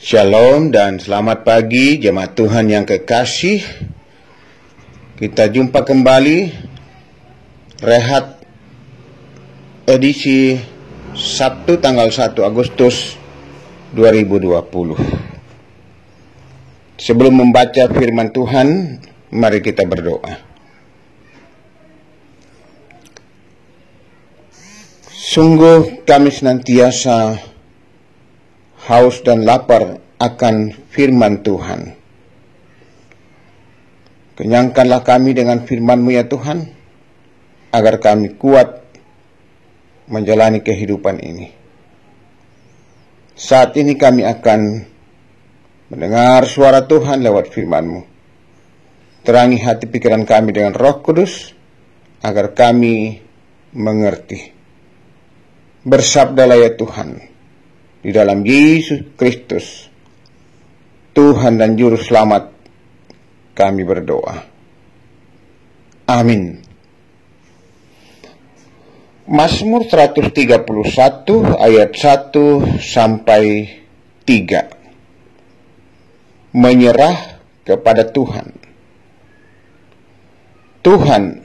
Shalom dan selamat pagi jemaat Tuhan yang kekasih. Kita jumpa kembali Rehat edisi Sabtu tanggal 1 Agustus 2020. Sebelum membaca firman Tuhan, mari kita berdoa. Sungguh kami senantiasa haus dan lapar akan firman Tuhan. Kenyangkanlah kami dengan firman-Mu ya Tuhan, agar kami kuat menjalani kehidupan ini. Saat ini kami akan mendengar suara Tuhan lewat firman-Mu. Terangi hati pikiran kami dengan Roh Kudus, agar kami mengerti. Bersabdalah ya Tuhan, di dalam Yesus Kristus, Tuhan dan Juru Selamat, kami berdoa. Amin. Mazmur 131 ayat 1 sampai 3. Menyerah kepada Tuhan. Tuhan,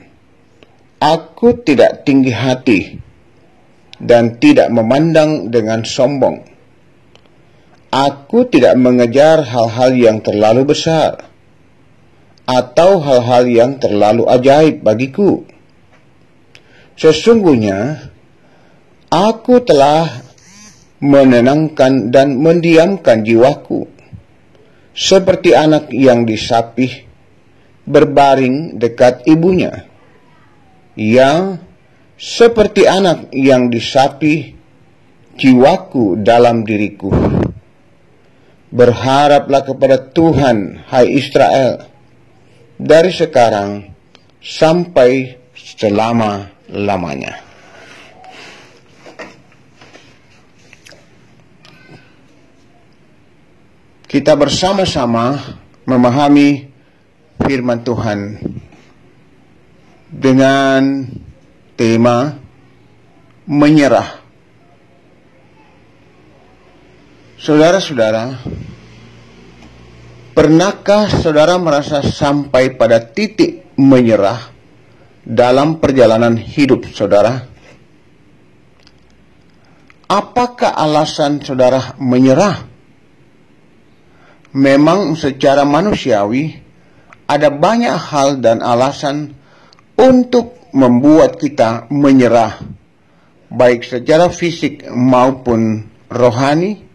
aku tidak tinggi hati dan tidak memandang dengan sombong. Aku tidak mengejar hal-hal yang terlalu besar atau hal-hal yang terlalu ajaib bagiku. Sesungguhnya aku telah menenangkan dan mendiamkan jiwaku, seperti anak yang disapih berbaring dekat ibunya, yang seperti anak yang disapih jiwaku dalam diriku. Berharaplah kepada Tuhan, hai Israel, dari sekarang sampai selama-lamanya. Kita bersama-sama memahami firman Tuhan dengan tema menyerah. Saudara-saudara, pernahkah saudara merasa sampai pada titik menyerah dalam perjalanan hidup saudara? Apakah alasan saudara menyerah? Memang secara manusiawi ada banyak hal dan alasan untuk membuat kita menyerah, baik secara fisik maupun rohani,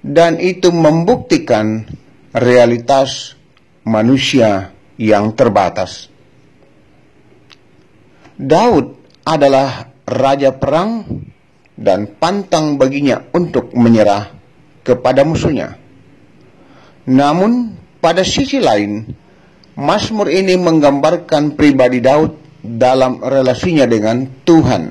dan itu membuktikan realitas manusia yang terbatas. Daud adalah raja perang dan pantang baginya untuk menyerah kepada musuhnya. Namun pada sisi lain, Mazmur ini menggambarkan pribadi Daud dalam relasinya dengan Tuhan.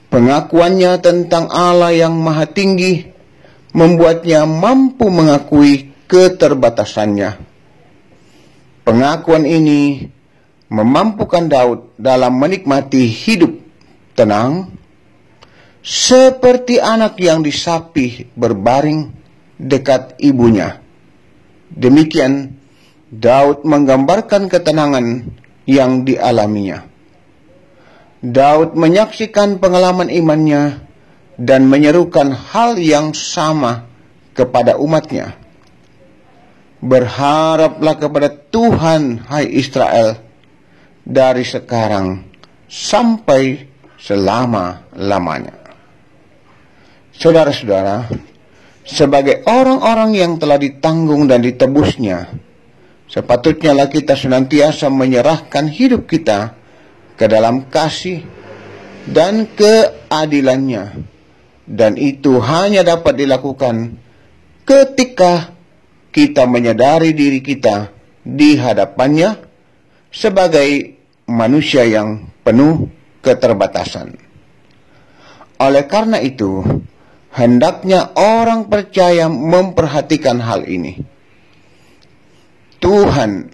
Pengakuannya tentang Allah yang Maha Tinggi membuatnya mampu mengakui keterbatasannya. Pengakuan ini memampukan Daud dalam menikmati hidup tenang, seperti anak yang disapih berbaring dekat ibunya. Demikian Daud menggambarkan ketenangan yang dialaminya. Daud menyaksikan pengalaman imannya dan menyerukan hal yang sama kepada umatnya. Berharaplah kepada Tuhan, hai Israel, dari sekarang sampai selama-lamanya. Saudara-saudara, sebagai orang-orang yang telah ditanggung dan ditebusnya, sepatutnya kita senantiasa menyerahkan hidup kita ke dalam kasih dan keadilannya. Dan itu hanya dapat dilakukan ketika kita menyadari diri kita di hadapannya sebagai manusia yang penuh keterbatasan. Oleh karena itu, hendaknya orang percaya memperhatikan hal ini. Tuhan,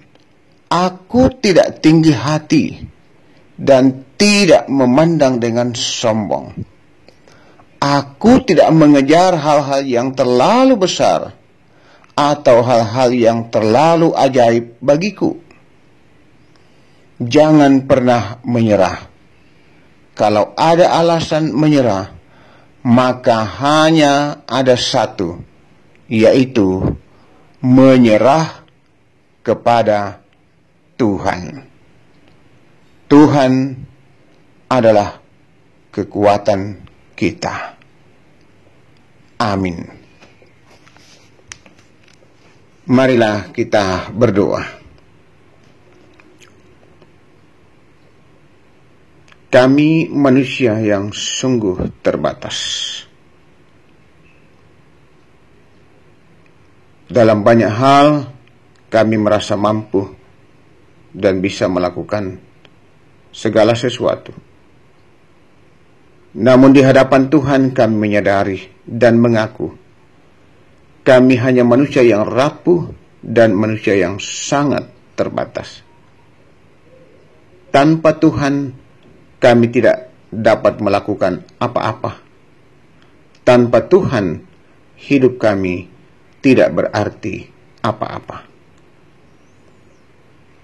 aku tidak tinggi hati dan tidak memandang dengan sombong. Aku tidak mengejar hal-hal yang terlalu besar atau hal-hal yang terlalu ajaib bagiku. Jangan pernah menyerah. Kalau ada alasan menyerah, maka hanya ada satu, yaitu menyerah kepada Tuhan. Tuhan adalah kekuatan kita. Amin. Marilah kita berdoa. Kami manusia yang sungguh terbatas. Dalam banyak hal kami merasa mampu dan bisa melakukan segala sesuatu. Namun di hadapan Tuhan kami menyadari dan mengaku kami hanya manusia yang rapuh dan manusia yang sangat terbatas. Tanpa Tuhan kami tidak dapat melakukan apa-apa. Tanpa Tuhan hidup kami tidak berarti apa-apa.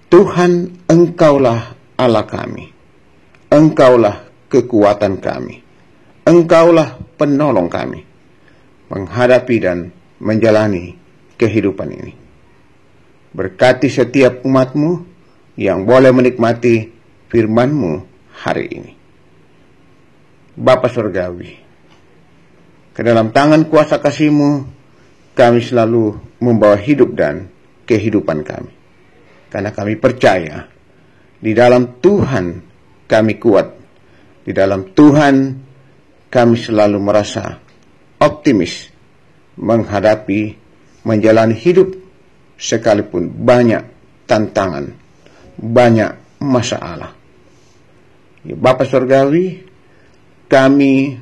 Tuhan, Engkaulah Allah kami. Engkaulah kekuatan kami. Engkaulah penolong kami menghadapi dan menjalani kehidupan ini. Berkati setiap umat-Mu yang boleh menikmati firman-Mu hari ini. Bapa Surgawi, ke dalam tangan kuasa kasih-Mu kami selalu membawa hidup dan kehidupan kami. Karena kami percaya di dalam Tuhan kami kuat. Di dalam Tuhan kami selalu merasa optimis menghadapi, menjalani hidup sekalipun banyak tantangan, banyak masalah. Ya, Bapa Surgawi, kami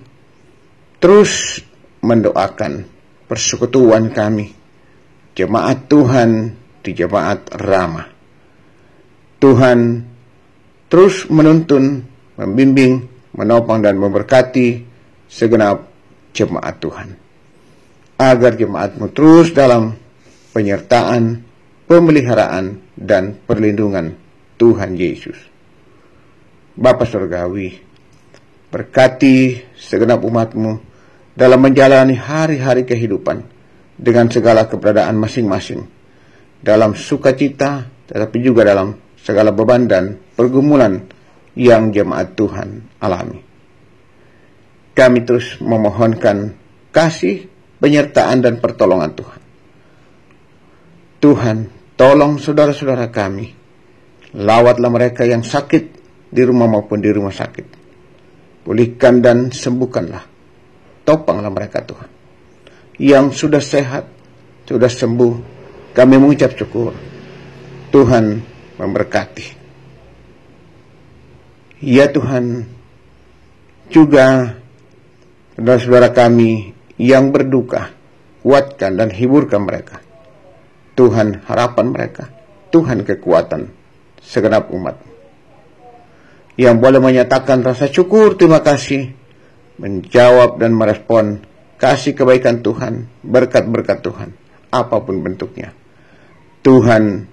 terus mendoakan persekutuan kami, jemaat Tuhan di Jemaat Ramah. Tuhan terus menuntun, membimbing, menopang dan memberkati segenap jemaat Tuhan. Agar jemaat-Mu terus dalam penyertaan, pemeliharaan, dan perlindungan Tuhan Yesus. Bapa Surgawi, berkati segenap umat-Mu dalam menjalani hari-hari kehidupan dengan segala keberadaan masing-masing, dalam sukacita, tetapi juga dalam segala beban dan pergumulan yang jemaat Tuhan alami. Kami terus memohonkan kasih, penyertaan dan pertolongan Tuhan. Tuhan, tolong saudara-saudara kami. Lawatlah mereka yang sakit di rumah maupun di rumah sakit. Pulihkan dan sembuhkanlah. Topanglah mereka Tuhan. Yang sudah sehat, sudah sembuh, kami mengucap syukur. Tuhan memberkati. Ya Tuhan, juga saudara-saudara kami yang berduka, kuatkan dan hiburkan mereka. Tuhan harapan mereka, Tuhan kekuatan segenap umat. Yang boleh menyatakan rasa syukur, terima kasih, menjawab dan merespon kasih kebaikan Tuhan, berkat-berkat Tuhan, apapun bentuknya. Tuhan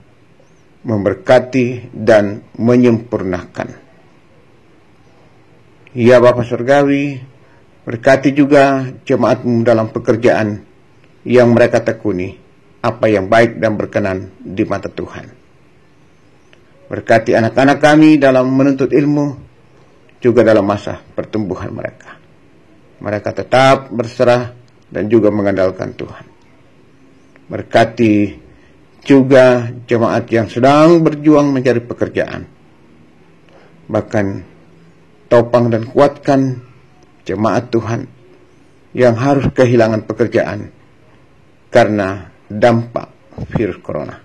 memberkati dan menyempurnakan. Ya Bapa Surgawi, berkati juga jemaat-Mu dalam pekerjaan yang mereka tekuni, apa yang baik dan berkenan di mata Tuhan. Berkati anak-anak kami dalam menuntut ilmu, juga dalam masa pertumbuhan mereka. Mereka tetap berserah dan juga mengandalkan Tuhan. Berkati juga jemaat yang sedang berjuang mencari pekerjaan. Bahkan topang dan kuatkan jemaat Tuhan yang harus kehilangan pekerjaan karena dampak virus corona.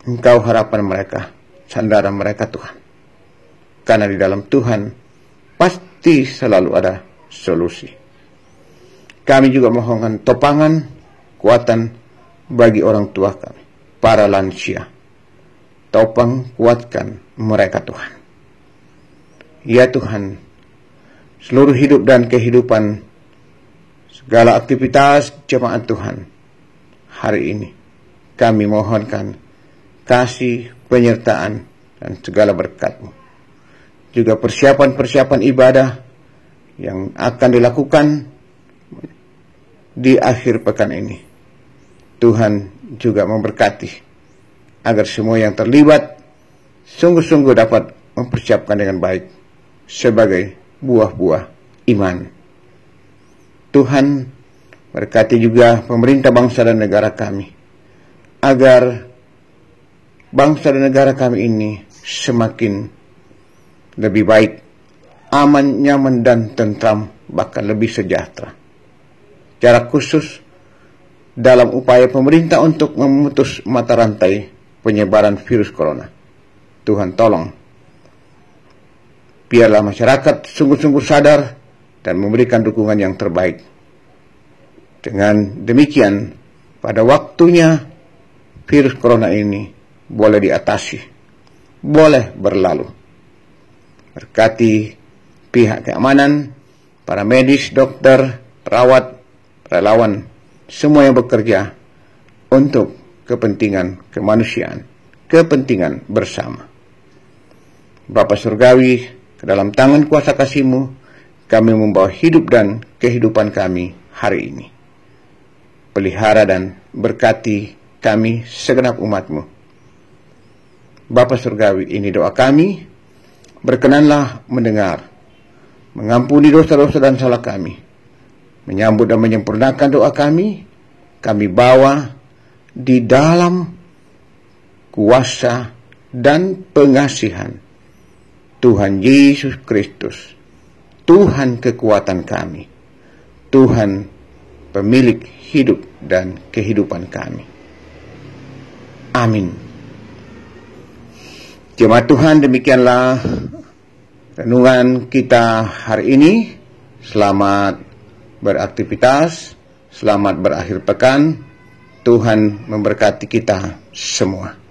Engkau harapan mereka, sandaran mereka Tuhan. Karena di dalam Tuhan pasti selalu ada solusi. Kami juga mohonkan topangan, kuatan bagi orang tua kami, para lansia. Topang, kuatkan mereka Tuhan. Ya Tuhan, seluruh hidup dan kehidupan segala aktivitas jemaat Tuhan hari ini. Kami mohonkan kasih, penyertaan, dan segala berkat-Mu. Juga persiapan-persiapan ibadah yang akan dilakukan di akhir pekan ini. Tuhan juga memberkati agar semua yang terlibat sungguh-sungguh dapat mempersiapkan dengan baik sebagai buah-buah iman. Tuhan berkati juga pemerintah bangsa dan negara kami, agar bangsa dan negara kami ini semakin lebih baik, aman, nyaman, dan tentram, bahkan lebih sejahtera. Secara khusus dalam upaya pemerintah untuk memutus mata rantai penyebaran virus corona. Tuhan tolong, biarlah masyarakat sungguh-sungguh sadar dan memberikan dukungan yang terbaik. Dengan demikian, pada waktunya virus corona ini boleh diatasi, boleh berlalu. Berkati pihak keamanan, para medis, dokter, perawat, relawan, semua yang bekerja untuk kepentingan kemanusiaan, kepentingan bersama. Bapa Surgawi, ke dalam tangan kuasa kasih-Mu, kami membawa hidup dan kehidupan kami hari ini. Pelihara dan berkati kami segenap umat-Mu. Bapa Surgawi, ini doa kami, berkenanlah mendengar, mengampuni dosa-dosa dan salah kami, menyambut dan menyempurnakan doa kami bawa di dalam kuasa dan pengasihan Tuhan Yesus Kristus, Tuhan kekuatan kami, Tuhan pemilik hidup dan kehidupan kami. Amin. Jemaat Tuhan, demikianlah renungan kita hari ini. Selamat beraktivitas, selamat berakhir pekan. Tuhan memberkati kita semua.